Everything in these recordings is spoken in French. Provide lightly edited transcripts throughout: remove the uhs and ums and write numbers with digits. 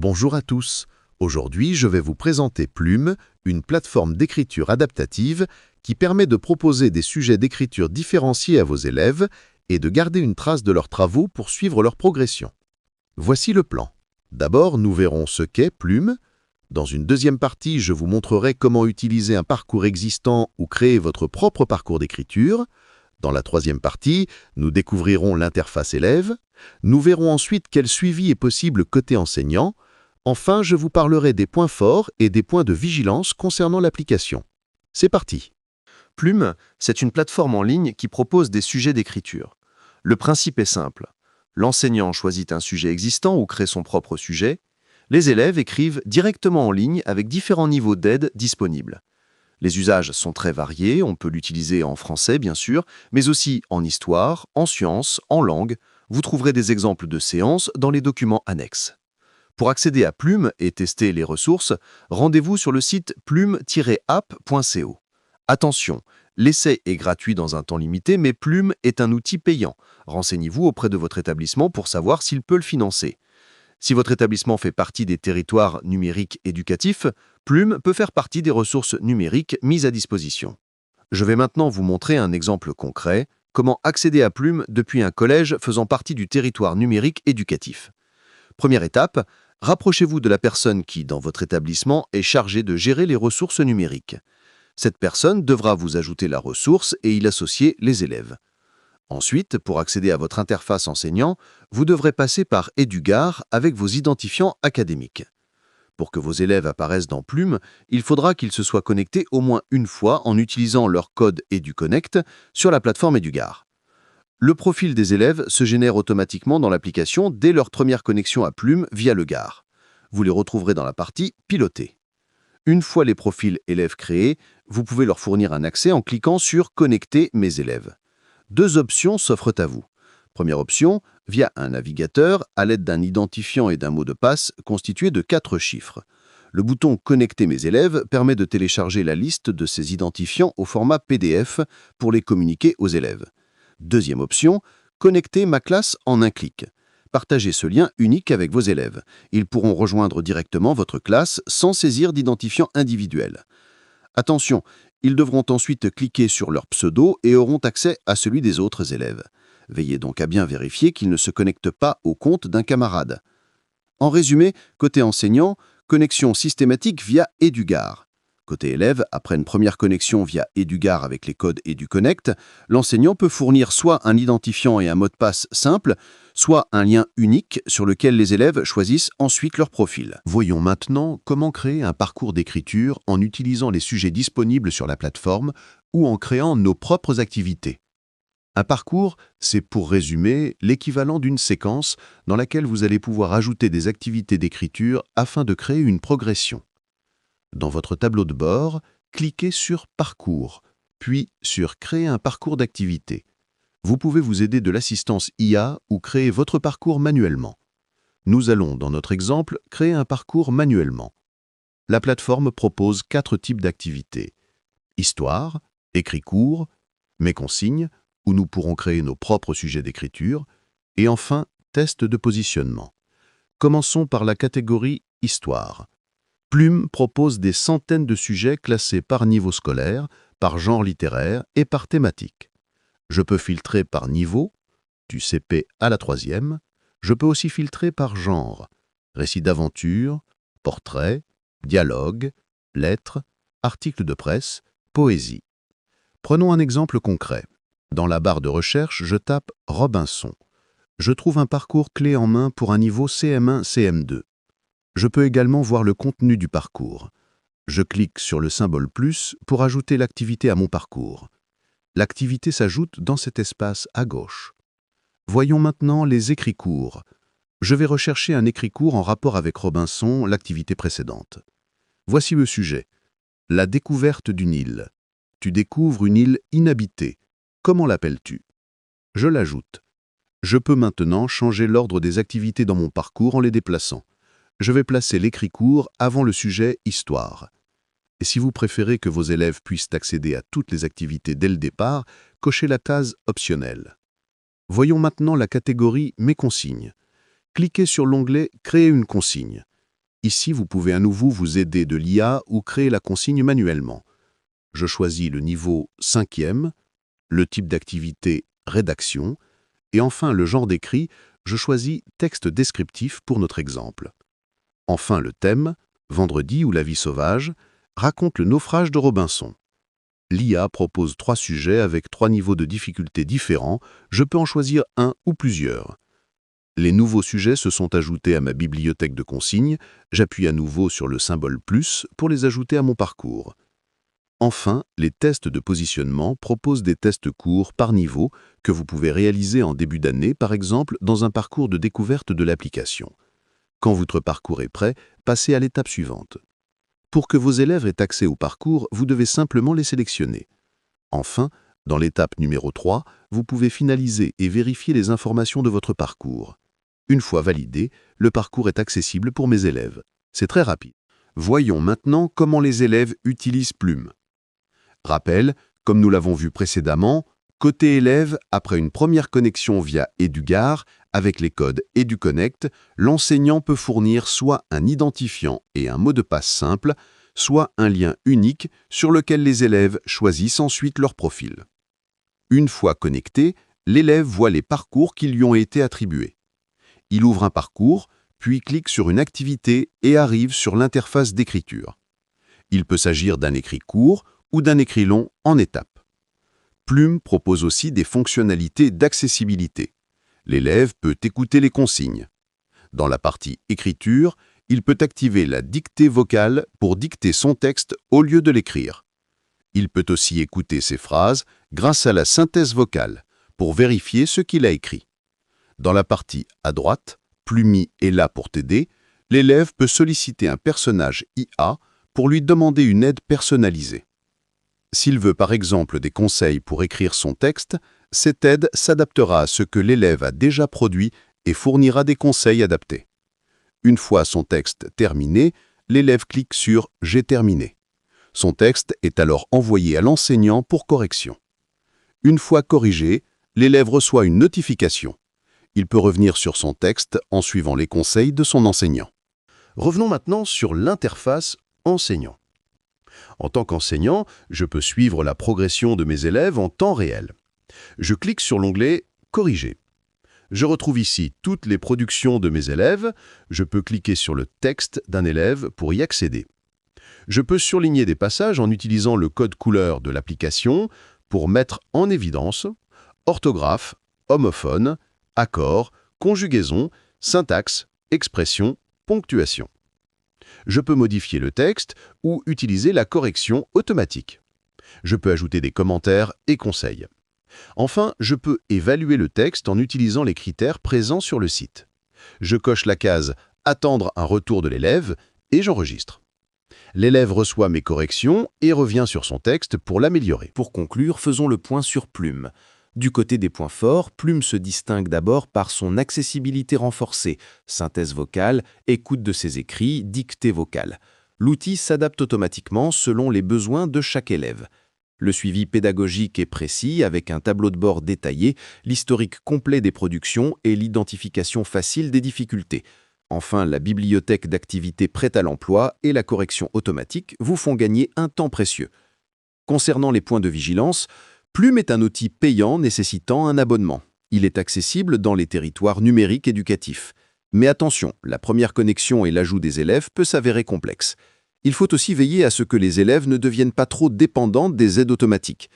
Bonjour à tous. Aujourd'hui, je vais vous présenter Plume, une plateforme d'écriture adaptative qui permet de proposer des sujets d'écriture différenciés à vos élèves et de garder une trace de leurs travaux pour suivre leur progression. Voici le plan. D'abord, nous verrons ce qu'est Plume. Dans une deuxième partie, je vous montrerai comment utiliser un parcours existant ou créer votre propre parcours d'écriture. Dans la troisième partie, nous découvrirons l'interface élève. Nous verrons ensuite quel suivi est possible côté enseignant. Enfin, je vous parlerai des points forts et des points de vigilance concernant l'application. C'est parti! Plume, c'est une plateforme en ligne qui propose des sujets d'écriture. Le principe est simple. L'enseignant choisit un sujet existant ou crée son propre sujet. Les élèves écrivent directement en ligne avec différents niveaux d'aide disponibles. Les usages sont très variés, on peut l'utiliser en français bien sûr, mais aussi en histoire, en sciences, en langue. Vous trouverez des exemples de séances dans les documents annexes. Pour accéder à Plume et tester les ressources, rendez-vous sur le site plume-app.co. Attention, l'essai est gratuit dans un temps limité, mais Plume est un outil payant. Renseignez-vous auprès de votre établissement pour savoir s'il peut le financer. Si votre établissement fait partie des territoires numériques éducatifs, Plume peut faire partie des ressources numériques mises à disposition. Je vais maintenant vous montrer un exemple concret, comment accéder à Plume depuis un collège faisant partie du territoire numérique éducatif. Première étape, rapprochez-vous de la personne qui, dans votre établissement, est chargée de gérer les ressources numériques. Cette personne devra vous ajouter la ressource et y associer les élèves. Ensuite, pour accéder à votre interface enseignant, vous devrez passer par Edugar avec vos identifiants académiques. Pour que vos élèves apparaissent dans Plume, il faudra qu'ils se soient connectés au moins une fois en utilisant leur code EduConnect sur la plateforme Edugar. Le profil des élèves se génère automatiquement dans l'application dès leur première connexion à Plume via le GAR. Vous les retrouverez dans la partie Piloter. Une fois les profils élèves créés, vous pouvez leur fournir un accès en cliquant sur Connecter mes élèves. Deux options s'offrent à vous. Première option, via un navigateur à l'aide d'un identifiant et d'un mot de passe constitué de 4 chiffres. Le bouton Connecter mes élèves permet de télécharger la liste de ces identifiants au format PDF pour les communiquer aux élèves. Deuxième option, connecter ma classe en un clic. Partagez ce lien unique avec vos élèves. Ils pourront rejoindre directement votre classe sans saisir d'identifiant individuel. Attention, ils devront ensuite cliquer sur leur pseudo et auront accès à celui des autres élèves. Veillez donc à bien vérifier qu'ils ne se connectent pas au compte d'un camarade. En résumé, côté enseignant, connexion systématique via Edugar. Côté élève, après une première connexion via Edugar avec les codes EduConnect, l'enseignant peut fournir soit un identifiant et un mot de passe simple, soit un lien unique sur lequel les élèves choisissent ensuite leur profil. Voyons maintenant comment créer un parcours d'écriture en utilisant les sujets disponibles sur la plateforme ou en créant nos propres activités. Un parcours, c'est pour résumer l'équivalent d'une séquence dans laquelle vous allez pouvoir ajouter des activités d'écriture afin de créer une progression. Dans votre tableau de bord, cliquez sur « Parcours », puis sur « Créer un parcours d'activité ». Vous pouvez vous aider de l'assistance IA ou créer votre parcours manuellement. Nous allons, dans notre exemple, créer un parcours manuellement. La plateforme propose 4 types d'activités. Histoire, écrit court, mes consignes, où nous pourrons créer nos propres sujets d'écriture, et enfin, test de positionnement. Commençons par la catégorie « Histoire ». Plume propose des centaines de sujets classés par niveau scolaire, par genre littéraire et par thématique. Je peux filtrer par niveau, du CP à la 3e. Je peux aussi filtrer par genre, récit d'aventure, portrait, dialogue, lettres, articles de presse, poésie. Prenons un exemple concret. Dans la barre de recherche, je tape « Robinson ». Je trouve un parcours clé en main pour un niveau CM1-CM2. Je peux également voir le contenu du parcours. Je clique sur le symbole « plus » pour ajouter l'activité à mon parcours. L'activité s'ajoute dans cet espace à gauche. Voyons maintenant les écrits courts. Je vais rechercher un écrit court en rapport avec Robinson, l'activité précédente. Voici le sujet. La découverte d'une île. Tu découvres une île inhabitée. Comment l'appelles-tu? Je l'ajoute. Je peux maintenant changer l'ordre des activités dans mon parcours en les déplaçant. Je vais placer l'écrit court avant le sujet « Histoire ». Et si vous préférez que vos élèves puissent accéder à toutes les activités dès le départ, cochez la case « Optionnel ». Voyons maintenant la catégorie « Mes consignes ». Cliquez sur l'onglet « Créer une consigne ». Ici, vous pouvez à nouveau vous aider de l'IA ou créer la consigne manuellement. Je choisis le niveau 5e, le type d'activité rédaction, et enfin le genre d'écrit, je choisis texte descriptif pour notre exemple. Enfin le thème, vendredi ou la vie sauvage, raconte le naufrage de Robinson. L'IA propose 3 sujets avec 3 niveaux de difficulté différents, je peux en choisir un ou plusieurs. Les nouveaux sujets se sont ajoutés à ma bibliothèque de consignes, j'appuie à nouveau sur le symbole plus pour les ajouter à mon parcours. Enfin, les tests de positionnement proposent des tests courts par niveau que vous pouvez réaliser en début d'année, par exemple dans un parcours de découverte de l'application. Quand votre parcours est prêt, passez à l'étape suivante. Pour que vos élèves aient accès au parcours, vous devez simplement les sélectionner. Enfin, dans l'étape numéro 3, vous pouvez finaliser et vérifier les informations de votre parcours. Une fois validé, le parcours est accessible pour mes élèves. C'est très rapide. Voyons maintenant comment les élèves utilisent Plume. Rappel, comme nous l'avons vu précédemment, côté élève, après une première connexion via Edugar, avec les codes EduConnect, l'enseignant peut fournir soit un identifiant et un mot de passe simple, soit un lien unique sur lequel les élèves choisissent ensuite leur profil. Une fois connecté, l'élève voit les parcours qui lui ont été attribués. Il ouvre un parcours, puis clique sur une activité et arrive sur l'interface d'écriture. Il peut s'agir d'un écrit court ou d'un écrit long en étapes. Plume propose aussi des fonctionnalités d'accessibilité. L'élève peut écouter les consignes. Dans la partie écriture, il peut activer la dictée vocale pour dicter son texte au lieu de l'écrire. Il peut aussi écouter ses phrases grâce à la synthèse vocale pour vérifier ce qu'il a écrit. Dans la partie à droite, Plumi est là pour t'aider, l'élève peut solliciter un personnage IA pour lui demander une aide personnalisée. S'il veut par exemple des conseils pour écrire son texte, cette aide s'adaptera à ce que l'élève a déjà produit et fournira des conseils adaptés. Une fois son texte terminé, l'élève clique sur « J'ai terminé ». Son texte est alors envoyé à l'enseignant pour correction. Une fois corrigé, l'élève reçoit une notification. Il peut revenir sur son texte en suivant les conseils de son enseignant. Revenons maintenant sur l'interface enseignant. En tant qu'enseignant, je peux suivre la progression de mes élèves en temps réel. Je clique sur l'onglet « Corriger ». Je retrouve ici toutes les productions de mes élèves. Je peux cliquer sur le texte d'un élève pour y accéder. Je peux surligner des passages en utilisant le code couleur de l'application pour mettre en évidence orthographe, homophone, accord, conjugaison, syntaxe, expression, ponctuation. Je peux modifier le texte ou utiliser la correction automatique. Je peux ajouter des commentaires et conseils. Enfin, je peux évaluer le texte en utilisant les critères présents sur le site. Je coche la case « Attendre un retour de l'élève » et j'enregistre. L'élève reçoit mes corrections et revient sur son texte pour l'améliorer. Pour conclure, faisons le point sur Plume. Du côté des points forts, Plume se distingue d'abord par son accessibilité renforcée, synthèse vocale, écoute de ses écrits, dictée vocale. L'outil s'adapte automatiquement selon les besoins de chaque élève. Le suivi pédagogique est précis avec un tableau de bord détaillé, l'historique complet des productions et l'identification facile des difficultés. Enfin, la bibliothèque d'activités prête à l'emploi et la correction automatique vous font gagner un temps précieux. Concernant les points de vigilance, Plume est un outil payant nécessitant un abonnement. Il est accessible dans les territoires numériques éducatifs. Mais attention, la première connexion et l'ajout des élèves peut s'avérer complexe. Il faut aussi veiller à ce que les élèves ne deviennent pas trop dépendants des aides automatiques.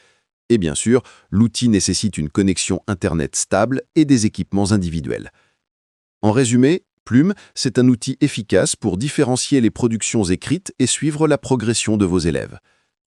Et bien sûr, l'outil nécessite une connexion Internet stable et des équipements individuels. En résumé, Plume, c'est un outil efficace pour différencier les productions écrites et suivre la progression de vos élèves.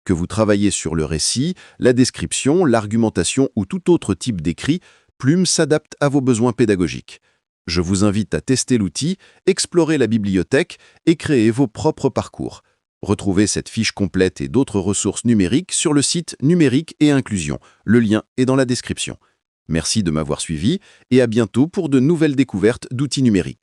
Que vous travaillez sur le récit, la description, l'argumentation ou tout autre type d'écrit, Plume s'adapte à vos besoins pédagogiques. Je vous invite à tester l'outil, explorer la bibliothèque et créer vos propres parcours. Retrouvez cette fiche complète et d'autres ressources numériques sur le site Numérique et Inclusion. Le lien est dans la description. Merci de m'avoir suivi et à bientôt pour de nouvelles découvertes d'outils numériques.